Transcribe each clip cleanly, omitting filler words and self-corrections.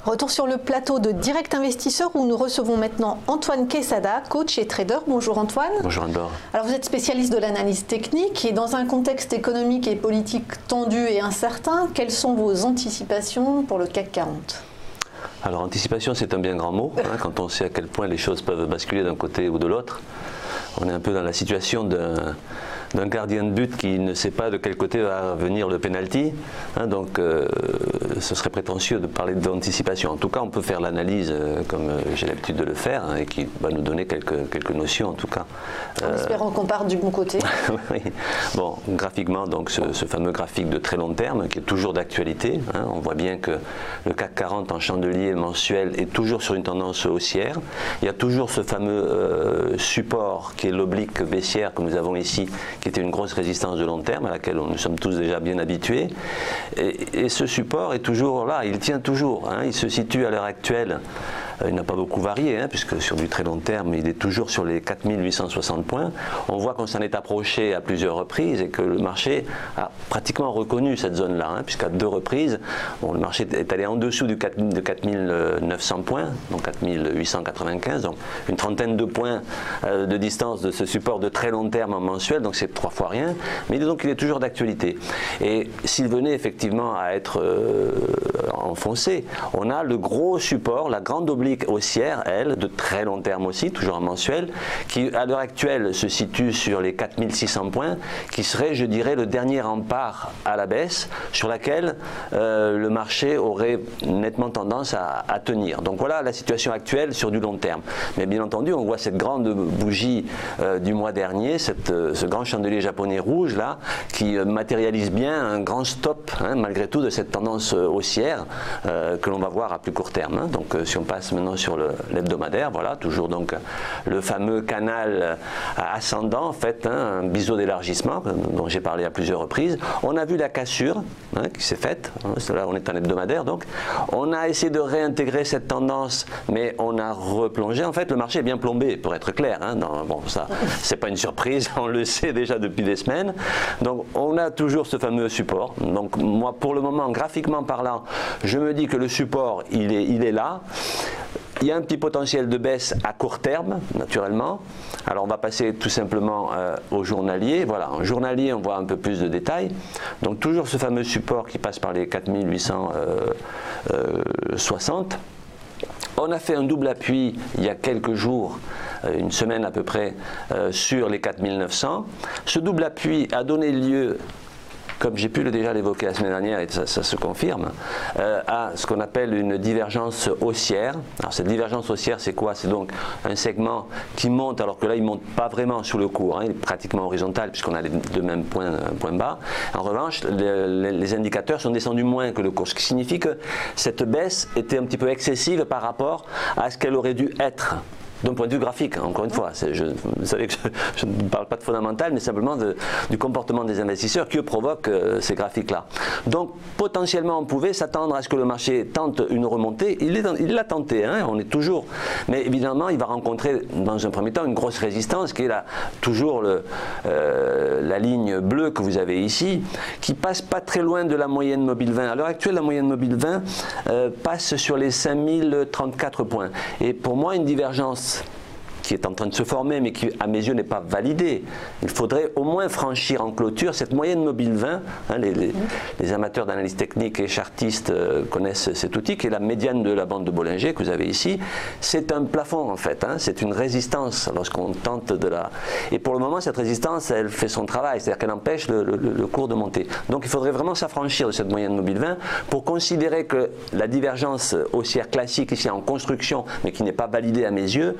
Retour sur le plateau de Direct Investisseur où nous recevons maintenant Antoine Quesada, coach et trader. Bonjour Antoine. Bonjour Anne-Laure. Alors vous êtes spécialiste de l'analyse technique et dans un contexte économique et politique tendu et incertain, quelles sont vos anticipations pour le CAC 40 ? Alors anticipation, c'est un bien grand mot, quand on sait à quel point les choses peuvent basculer d'un côté ou de l'autre. On est un peu dans la situation d'un gardien de but qui ne sait pas de quel côté va venir le penalty. Donc ce serait prétentieux de parler d'anticipation. En tout cas, on peut faire l'analyse comme j'ai l'habitude de le faire et qui va nous donner quelques notions en tout cas. En espérant qu'on parte du bon côté. Oui. Bon, graphiquement, donc ce fameux graphique de très long terme qui est toujours d'actualité. On voit bien que le CAC 40 en chandelier mensuel est toujours sur une tendance haussière. Il y a toujours ce fameux support qui est l'oblique baissière que nous avons ici, qui était une grosse résistance de long terme à laquelle nous sommes tous déjà bien habitués. Et ce support est toujours là, il tient toujours. Il se situe à l'heure actuelle, il n'a pas beaucoup varié, puisque sur du très long terme, il est toujours sur les 4860 points. On voit qu'on s'en est approché à plusieurs reprises et que le marché a pratiquement reconnu cette zone-là, puisqu'à 2 reprises, le marché est allé en dessous de 4900 points, donc 4895, donc une trentaine de points de distance de ce support de très long terme en mensuel, donc c'est 3 fois rien, mais donc il est toujours d'actualité. Et s'il venait effectivement à être enfoncé, on a le gros support, la grande oblique haussière, elle, de très long terme aussi, toujours en mensuel, qui à l'heure actuelle se situe sur les 4600 points, qui serait, je dirais, le dernier rempart à la baisse, sur laquelle le marché aurait nettement tendance à tenir. Donc voilà la situation actuelle sur du long terme. Mais bien entendu, on voit cette grande bougie du mois dernier, ce grand chandelier japonais rouge là, qui matérialise bien un grand stop, malgré tout, de cette tendance haussière que l'on va voir à plus court terme. Donc si on passe maintenant sur l'hebdomadaire, voilà, toujours donc le fameux canal ascendant, en fait, un biseau d'élargissement dont j'ai parlé à plusieurs reprises. On a vu la cassure qui s'est faite, là on est en hebdomadaire, donc on a essayé de réintégrer cette tendance, mais on a replongé. En fait, le marché est bien plombé, pour être clair. Bon, ça, c'est pas une surprise, on le sait déjà depuis des semaines. Donc on a toujours ce fameux support. Donc moi, pour le moment, graphiquement parlant, je me dis que le support, il est là. Il y a un petit potentiel de baisse à court terme, naturellement. Alors on va passer tout simplement au journalier. Voilà, en journalier, on voit un peu plus de détails. Donc toujours ce fameux support qui passe par les 4860. On a fait un double appui il y a quelques jours, une semaine à peu près, sur les 4900. Ce double appui a donné lieu, comme j'ai pu déjà l'évoquer la semaine dernière, et ça se confirme, à ce qu'on appelle une divergence haussière. Alors cette divergence haussière, c'est quoi? C'est donc un segment qui monte, alors que là, il ne monte pas vraiment sous le cours, il est pratiquement horizontal, puisqu'on a les deux mêmes points bas. En revanche, les indicateurs sont descendus moins que le cours, ce qui signifie que cette baisse était un petit peu excessive par rapport à ce qu'elle aurait dû être. D'un point de vue graphique, encore une fois, vous savez que je ne parle pas de fondamental, mais simplement du comportement des investisseurs qui provoquent ces graphiques-là. Donc, potentiellement, on pouvait s'attendre à ce que le marché tente une remontée. Il l'a tenté, on est toujours. Mais évidemment, il va rencontrer, dans un premier temps, une grosse résistance, qui est toujours la ligne bleue que vous avez ici, qui passe pas très loin de la moyenne mobile 20. À l'heure actuelle, la moyenne mobile 20 passe sur les 5034 points. Et pour moi, une divergence qui est en train de se former, mais qui, à mes yeux, n'est pas validée. Il faudrait au moins franchir en clôture cette moyenne mobile 20. Les amateurs d'analyse technique et chartistes connaissent cet outil, qui est la médiane de la bande de Bollinger que vous avez ici. C'est un plafond, en fait. C'est une résistance lorsqu'on tente de la... Et pour le moment, cette résistance, elle fait son travail, c'est-à-dire qu'elle empêche le cours de monter. Donc, il faudrait vraiment s'affranchir de cette moyenne mobile 20 pour considérer que la divergence haussière classique ici en construction, mais qui n'est pas validée à mes yeux,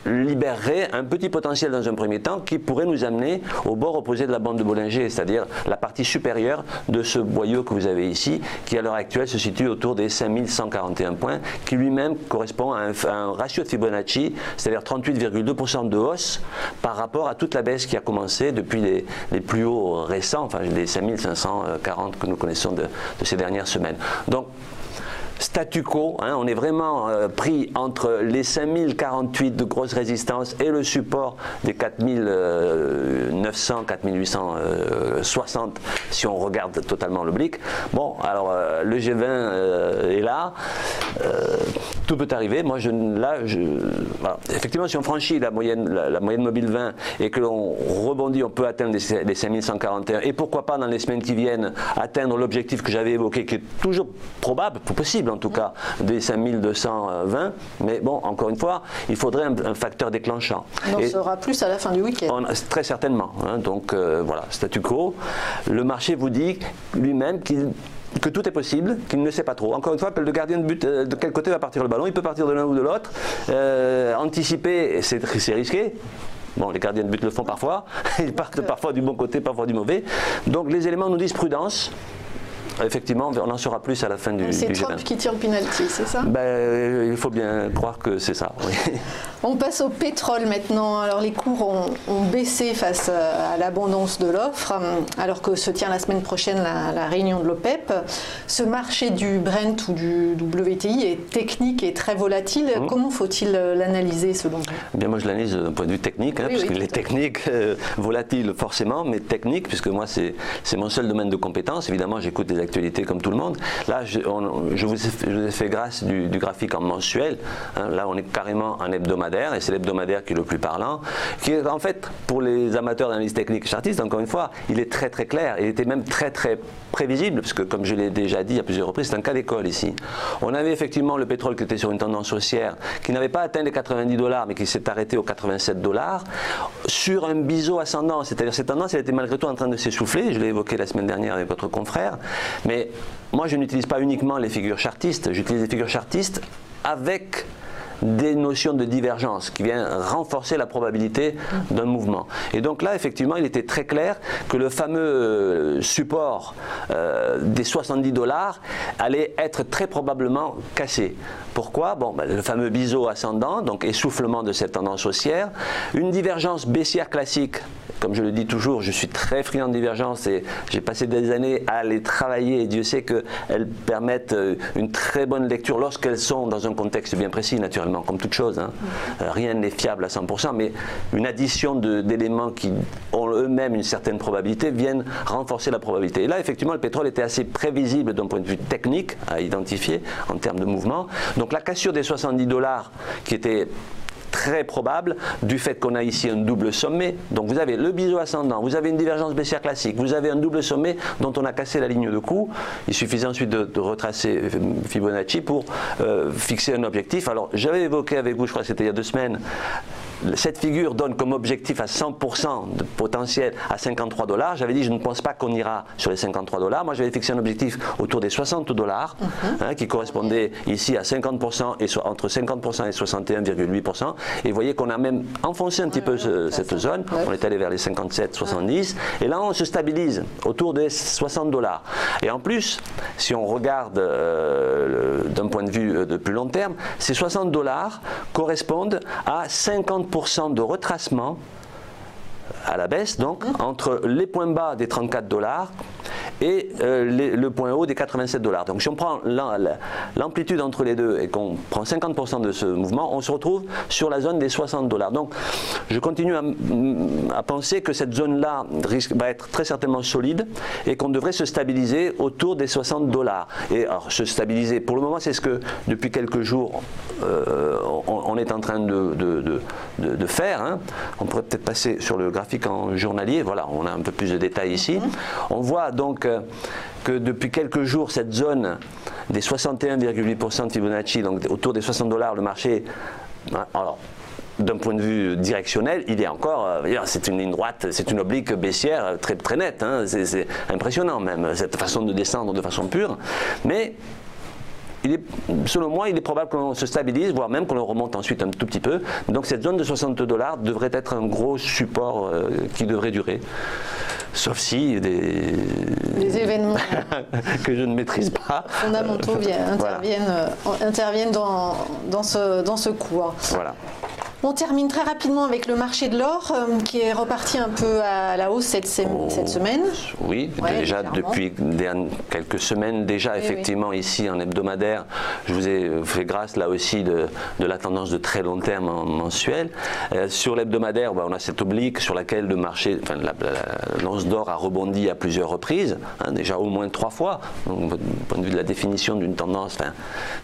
libérerait un petit potentiel dans un premier temps qui pourrait nous amener au bord opposé de la bande de Bollinger, c'est-à-dire la partie supérieure de ce boyau que vous avez ici, qui à l'heure actuelle se situe autour des 5141 points, qui lui-même correspond à un ratio de Fibonacci, c'est-à-dire 38,2% de hausse par rapport à toute la baisse qui a commencé depuis les plus hauts récents, enfin les 5540 que nous connaissons de ces dernières semaines. Donc, statu quo, hein, on est vraiment pris entre les 5048 de grosse résistance et le support des 4900, 4860 si on regarde totalement l'oblique. Bon, alors le G20 est là, tout peut arriver. Moi, voilà. Effectivement, si on franchit la moyenne mobile 20 et que l'on rebondit, on peut atteindre les 5141 et pourquoi pas dans les semaines qui viennent atteindre l'objectif que j'avais évoqué, qui est toujours probable, possible en tout cas, des 5220. Mais bon, encore une fois, il faudrait un facteur déclenchant. On en saura plus à la fin du week-end. Très certainement. Hein, donc voilà, statu quo. Le marché vous dit lui-même que tout est possible, qu'il ne sait pas trop. Encore une fois, le gardien de but, de quel côté va partir le ballon? Il peut partir de l'un ou de l'autre. Anticiper, c'est risqué. Bon, les gardiens de but le font parfois. Ils partent parfois du bon côté, parfois du mauvais. Donc les éléments nous disent prudence. Effectivement, on en saura plus à la fin du G20. C'est Trump qui tire le penalty, c'est ça? Il faut bien croire que c'est ça, oui. On passe au pétrole maintenant. Alors les cours ont baissé face à l'abondance de l'offre, alors que se tient la semaine prochaine la réunion de l'OPEP. Ce marché du Brent ou du WTI est technique et très volatile. Comment faut-il l'analyser selon vous? Bien, moi je l'analyse d'un point de vue technique, hein, oui, puisque les techniques, volatiles forcément, mais technique, puisque moi c'est mon seul domaine de compétence. Évidemment, j'écoute les actualité comme tout le monde. Là, je vous ai fait grâce du graphique en mensuel. Hein, là, on est carrément en hebdomadaire, et c'est l'hebdomadaire qui est le plus parlant. Qui est, en fait, pour les amateurs d'analyse technique chartiste, encore une fois, il est très très clair. Il était même très très prévisible, parce que comme je l'ai déjà dit à plusieurs reprises, c'est un cas d'école ici. On avait effectivement le pétrole qui était sur une tendance haussière, qui n'avait pas atteint les 90 $, mais qui s'est arrêté aux 87 $, sur un biseau ascendant. C'est-à-dire cette tendance, elle était malgré tout en train de s'essouffler. Je l'ai évoqué la semaine dernière avec votre confrère. Mais moi, je n'utilise pas uniquement les figures chartistes, j'utilise les figures chartistes avec des notions de divergence qui viennent renforcer la probabilité d'un mouvement. Et donc là, effectivement, il était très clair que le fameux support des 70 $ allait être très probablement cassé. Pourquoi? Bon, le fameux biseau ascendant, donc essoufflement de cette tendance haussière, une divergence baissière classique. Comme je le dis toujours, je suis très friand de divergence et j'ai passé des années à les travailler et Dieu sait qu'elles permettent une très bonne lecture lorsqu'elles sont dans un contexte bien précis, naturellement, comme toute chose. Hein. Rien n'est fiable à 100%, mais une addition d'éléments qui ont eux-mêmes une certaine probabilité viennent renforcer la probabilité. Et là, effectivement, le pétrole était assez prévisible d'un point de vue technique à identifier en termes de mouvement. Donc la cassure des 70 $ qui était très probable du fait qu'on a ici un double sommet. Donc vous avez le biseau ascendant, vous avez une divergence baissière classique, vous avez un double sommet dont on a cassé la ligne de coup. Il suffisait ensuite de retracer Fibonacci pour fixer un objectif. Alors j'avais évoqué avec vous, je crois que c'était il y a 2 semaines, cette figure donne comme objectif à 100% de potentiel à 53 $. J'avais dit je ne pense pas qu'on ira sur les 53 $. Moi j'avais fixé un objectif autour des 60 $, hein, qui correspondait ici à 50% et entre 50% et 61,8%. Et vous voyez qu'on a même enfoncé un petit peu cette zone. On est allé vers les 57, 70. Et là on se stabilise autour des 60 $. Et en plus, si on regarde d'un point de vue de plus long terme, ces 60 $ correspondent à 50% de retracement à la baisse, donc, entre les points bas des 34 $ et le point haut des 87 $. Donc si on prend l'amplitude entre les deux et qu'on prend 50% de ce mouvement, on se retrouve sur la zone des 60 $. Donc je continue à penser que cette zone-là va être très certainement solide et qu'on devrait se stabiliser autour des 60 $. Et alors se stabiliser, pour le moment c'est ce que depuis quelques jours on est en train de faire. Hein. On pourrait peut-être passer sur le graphique en journalier, voilà, on a un peu plus de détails ici. On voit donc que depuis quelques jours, cette zone des 61,8% de Fibonacci, donc autour des 60 $, le marché, alors d'un point de vue directionnel, il est encore, c'est une ligne droite, c'est une oblique baissière très, très nette, hein, c'est impressionnant même, cette façon de descendre de façon pure, mais selon moi, il est probable qu'on se stabilise, voire même qu'on le remonte ensuite un tout petit peu. Donc cette zone de 60 $ devrait être un gros support qui devrait durer. Sauf si des événements que je ne maîtrise pas fondamentaux interviennent dans ce cours. Voilà. On termine très rapidement avec le marché de l'or qui est reparti un peu à la hausse cette semaine. Oui, ouais, déjà depuis quelques semaines déjà, effectivement, ici en hebdomadaire, je vous ai fait grâce là aussi de la tendance de très long terme mensuel. Sur l'hebdomadaire, on a cette oblique sur laquelle le marché, enfin, l'once d'or a rebondi à plusieurs reprises, hein, déjà au moins 3 fois. Donc, du point de vue de la définition d'une tendance, enfin,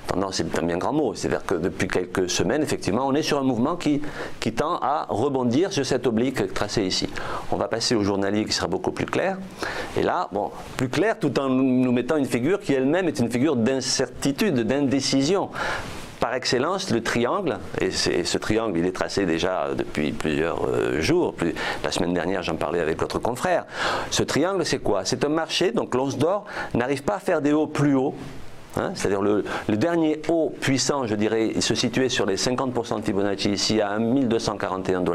tendance c'est un bien grand mot, c'est-à-dire que depuis quelques semaines, effectivement, on est sur un mouvement qui tend à rebondir sur cette oblique tracée ici. On va passer au journalier qui sera beaucoup plus clair. Et là, bon, plus clair tout en nous mettant une figure qui elle-même est une figure d'incertitude, d'indécision. Par excellence, le triangle, et ce triangle il est tracé déjà depuis plusieurs jours, la semaine dernière j'en parlais avec votre confrère. Ce triangle c'est quoi? C'est un marché, donc l'once d'or n'arrive pas à faire des hauts plus hauts. Hein, c'est-à-dire le dernier haut puissant, je dirais, il se situait sur les 50% de Fibonacci ici à 1241 $.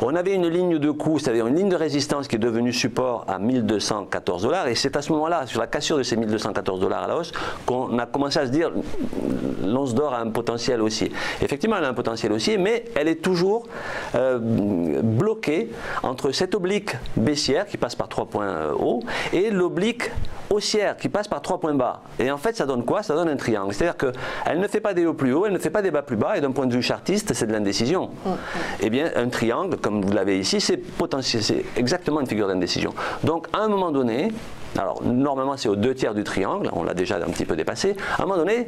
On avait une ligne de coût, c'est-à-dire une ligne de résistance qui est devenue support à 1214 $. Et c'est à ce moment-là, sur la cassure de ces 1214 $ à la hausse, qu'on a commencé à se dire l'once d'or a un potentiel haussier. Effectivement, elle a un potentiel haussier, mais elle est toujours bloquée entre cette oblique baissière qui passe par 3 points hauts et l'oblique haussière qui passe par 3 points bas. Et en fait, ça donne quoi? Ça donne un triangle. C'est-à-dire qu'elle ne fait pas des hauts plus hauts, elle ne fait pas des bas plus bas, et d'un point de vue chartiste, c'est de l'indécision. Eh bien, un triangle, comme vous l'avez ici, c'est exactement une figure d'indécision. Donc, à un moment donné, alors normalement c'est aux 2/3 du triangle, on l'a déjà un petit peu dépassé, à un moment donné,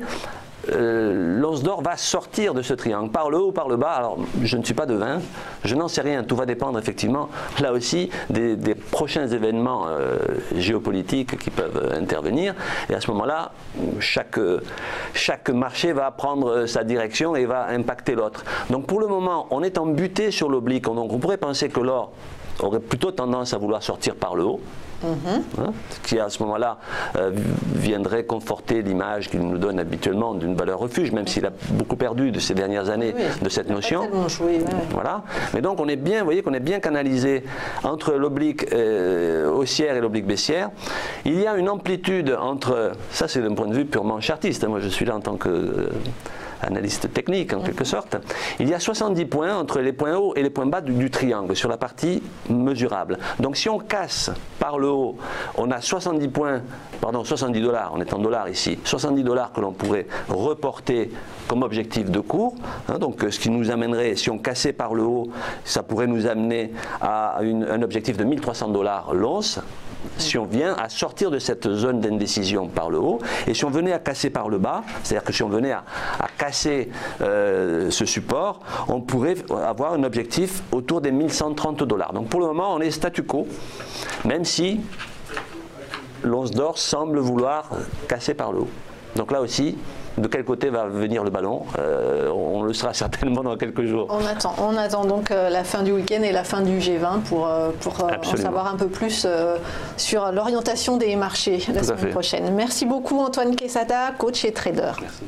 l'once d'or va sortir de ce triangle, par le haut ou par le bas. Alors je ne suis pas devin, je n'en sais rien, tout va dépendre effectivement là aussi des prochains événements géopolitiques qui peuvent intervenir, et à ce moment-là chaque marché va prendre sa direction et va impacter l'autre. Donc pour le moment on est embuté sur l'oblique, donc on pourrait penser que l'or aurait plutôt tendance à vouloir sortir par le haut. Hein, ce qui à ce moment-là viendrait conforter l'image qu'il nous donne habituellement d'une valeur refuge, même s'il a beaucoup perdu de ces dernières années de cette notion. Voilà. Mais donc on est bien, vous voyez qu'on est bien canalisé entre l'oblique haussière et l'oblique baissière. Il y a une amplitude entre, ça c'est d'un point de vue purement chartiste, hein, moi je suis là en tant que analyste technique en quelque sorte, il y a 70 points entre les points hauts et les points bas du triangle sur la partie mesurable. Donc si on casse par le haut, on a 70 points, pardon 70 $, on est en dollars ici, 70 $ que l'on pourrait reporter comme objectif de cours, hein, donc ce qui nous amènerait, si on cassait par le haut, ça pourrait nous amener à un objectif de 1300 $ l'once. Si on vient à sortir de cette zone d'indécision par le haut, et si on venait à casser par le bas, c'est-à-dire que si on venait à casser ce support, on pourrait avoir un objectif autour des 1130 $. Donc pour le moment, on est statu quo, même si l'once d'or semble vouloir casser par le haut. Donc là aussi, de quel côté va venir le ballon, on le saura certainement dans quelques jours. On attend donc la fin du week-end et la fin du G20 pour en savoir un peu plus sur l'orientation des marchés la semaine prochaine. Merci beaucoup Antoine Quesada, coach et trader. Merci.